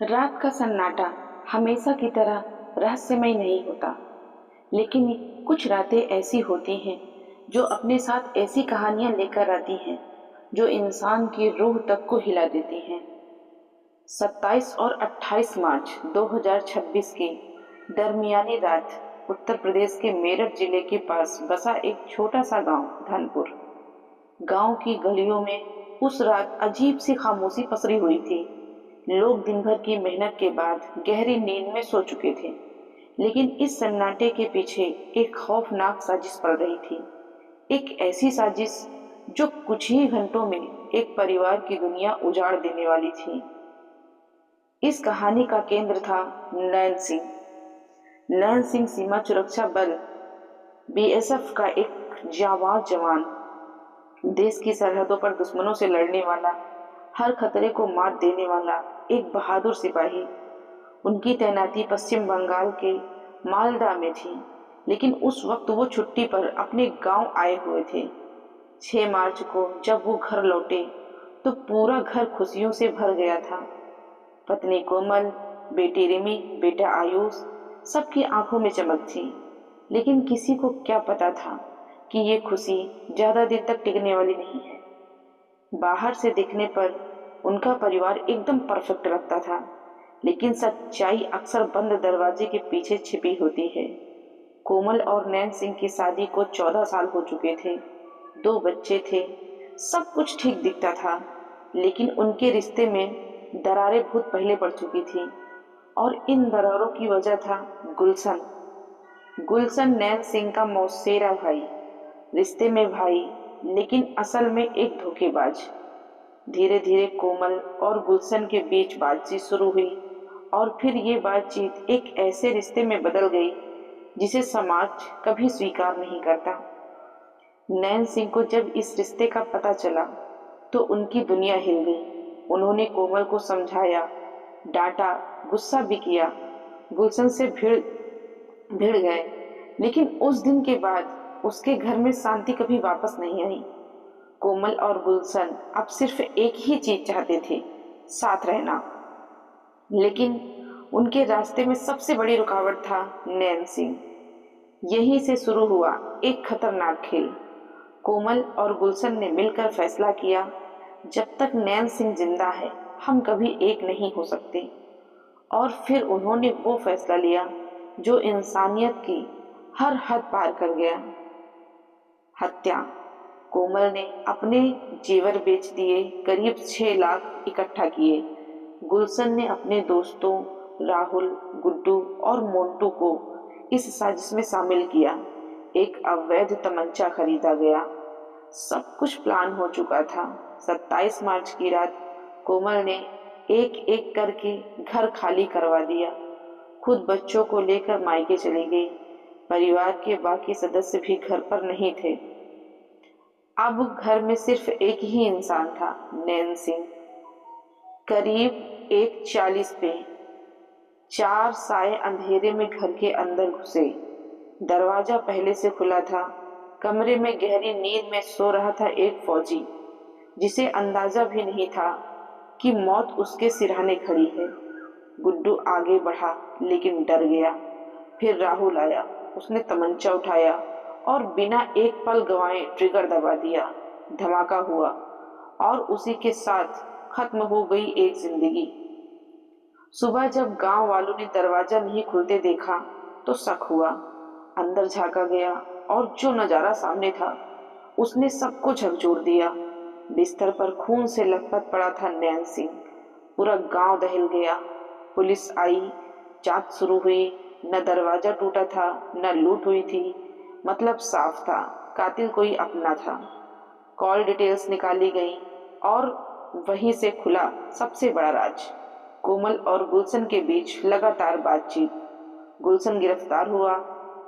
रात का सन्नाटा हमेशा की तरह रहस्यमय नहीं होता, लेकिन कुछ रातें ऐसी होती हैं जो अपने साथ ऐसी कहानियां लेकर आती हैं जो इंसान की रूह तक को हिला देती हैं। 27 और 28 मार्च 2026 की दरमियानी रात उत्तर प्रदेश के मेरठ जिले के पास बसा एक छोटा सा गांव धनपुर। गांव की गलियों में उस रात अजीब सी खामोशी पसरी हुई थी। लोग दिन भर की मेहनत के बाद गहरी नींद में सो चुके थे, लेकिन इस सन्नाटे के पीछे एक खौफनाक साजिश पड़ रही थी। एक ऐसी साजिश जो कुछ ही घंटों में एक परिवार की दुनिया उजाड़ देने वाली थी। इस कहानी का केंद्र था नैन सिंह। नैन सिंह सीमा सुरक्षा बल बीएसएफ का एक जाबाज जवान, देश की सरहदों पर दुश्मनों से लड़ने वाला, हर खतरे को मात देने वाला एक बहादुर सिपाही। उनकी तैनाती पश्चिम बंगाल के मालदा में थी, लेकिन उस वक्त वो छुट्टी पर अपने गांव आए हुए थे। 6 मार्च को जब वो घर लौटे तो पूरा घर खुशियों से भर गया था। पत्नी कोमल, बेटी रिमी, बेटा आयुष, सबकी आंखों में चमक थी। लेकिन किसी को क्या पता था कि ये खुशी ज्यादा देर तक टिकने वाली नहीं है। बाहर से दिखने पर उनका परिवार एकदम परफेक्ट लगता था, लेकिन सच्चाई अक्सर बंद दरवाजे के पीछे छिपी होती है। कोमल और नैन सिंह की शादी को 14 साल हो चुके थे, 2 बच्चे थे, सब कुछ ठीक दिखता था। लेकिन उनके रिश्ते में दरारें बहुत पहले पड़ चुकी थी, और इन दरारों की वजह था गुलशन। गुलशन नैन सिंह का मौसेरा भाई, रिश्ते में भाई, लेकिन असल में एक धोखेबाज। धीरे धीरे कोमल और गुलशन के बीच बातचीत शुरू हुई, और फिर ये बातचीत एक ऐसे रिश्ते में बदल गई जिसे समाज कभी स्वीकार नहीं करता। नैन सिंह को जब इस रिश्ते का पता चला तो उनकी दुनिया हिल गई। उन्होंने कोमल को समझाया, डांटा, गुस्सा भी किया, गुलशन से भिड़ भिड़ गए। लेकिन उस दिन के बाद उसके घर में शांति कभी वापस नहीं आई। कोमल और गुलशन अब सिर्फ एक ही चीज चाहते थे, साथ रहना। लेकिन उनके रास्ते में सबसे बड़ी रुकावट था नैन सिंह। यहीं से शुरू हुआ एक खतरनाक खेल। कोमल और गुलशन ने मिलकर फैसला किया, जब तक नैन सिंह जिंदा है हम कभी एक नहीं हो सकते। और फिर उन्होंने वो फैसला लिया जो इंसानियत की हर हद पार कर गया, हत्या। कोमल ने अपने जेवर बेच दिए, करीब 6 लाख इकट्ठा किए। गुलशन ने अपने दोस्तों राहुल, गुड्डू और मोन्टू को इस साजिश में शामिल किया। एक अवैध तमंचा खरीदा गया। सब कुछ प्लान हो चुका था। 27 मार्च की रात कोमल ने एक एक करके घर खाली करवा दिया। खुद बच्चों को लेकर मायके चली गई। परिवार के बाकी सदस्य भी घर पर नहीं थे। अब घर में सिर्फ एक ही इंसान था, नैन सिंह। करीब 1:40 पे 4 साए अंधेरे में घर के अंदर घुसे। दरवाजा पहले से खुला था। कमरे में गहरी नींद में सो रहा था एक फौजी, जिसे अंदाजा भी नहीं था कि मौत उसके सिरहाने खड़ी है। गुड्डू आगे बढ़ा, लेकिन डर गया। फिर राहुल आया, उसने तमंचा उठाया और बिना एक पल गंवाए ट्रिगर दबा दिया। धमाका हुआ और उसी के साथ खत्म हो गई एक जिंदगी। सुबह जब गांव वालों ने दरवाजा नहीं खुलते देखा तो शक हुआ। अंदर झांका गया और जो नजारा सामने था उसने सबको झकझोर दिया। बिस्तर पर खून से लथपथ पड़ा था नैन सिंह। पूरा गांव दहिल गया। पुलिस आई, जांच शुरू हुई। न दरवाजा टूटा था, न लूट हुई थी। मतलब साफ था, कातिल कोई अपना था। कॉल डिटेल्स निकाली गई और वहीं से खुला सबसे बड़ा राज। कोमल और गुलशन के बीच लगातार बातचीत। गुलशन गिरफ्तार हुआ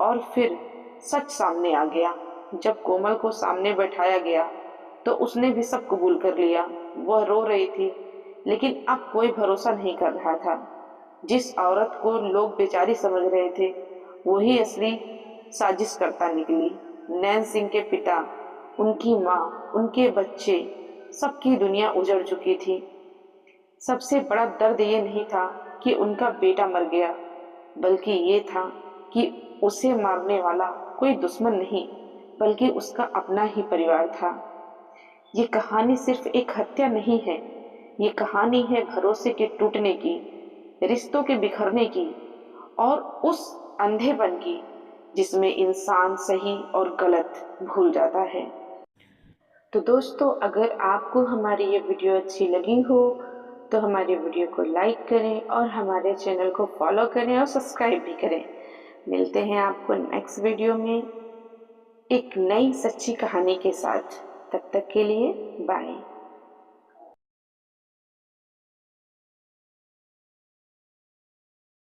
और फिर सच सामने आ गया। जब कोमल को सामने बैठाया गया तो उसने भी सब कबूल कर लिया। वह रो रही थी, लेकिन अब कोई भरोसा नहीं कर रहा था। जिस औरत को लोग बेचारी समझ रहे थे वही असली साजिश करता निकली। नैन सिंह के पिता, उनकी माँ, उनके बच्चे, सबकी दुनिया उजड़ चुकी थी। सबसे बड़ा दर्द ये नहीं था कि उनका बेटा मर गया, बल्कि ये था कि उसे मारने वाला कोई दुश्मन नहीं, बल्कि उसका अपना ही परिवार था। ये कहानी सिर्फ एक हत्या नहीं है, ये कहानी है भरोसे के टूटने की, रिश्तों के बिखरने की और उस अंधेपन की जिसमें इंसान सही और गलत भूल जाता है। तो दोस्तों, अगर आपको हमारी ये वीडियो अच्छी लगी हो तो हमारी वीडियो को लाइक करें और हमारे चैनल को फॉलो करें और सब्सक्राइब भी करें। मिलते हैं आपको नेक्स्ट वीडियो में एक नई सच्ची कहानी के साथ। तब तक के लिए बाय।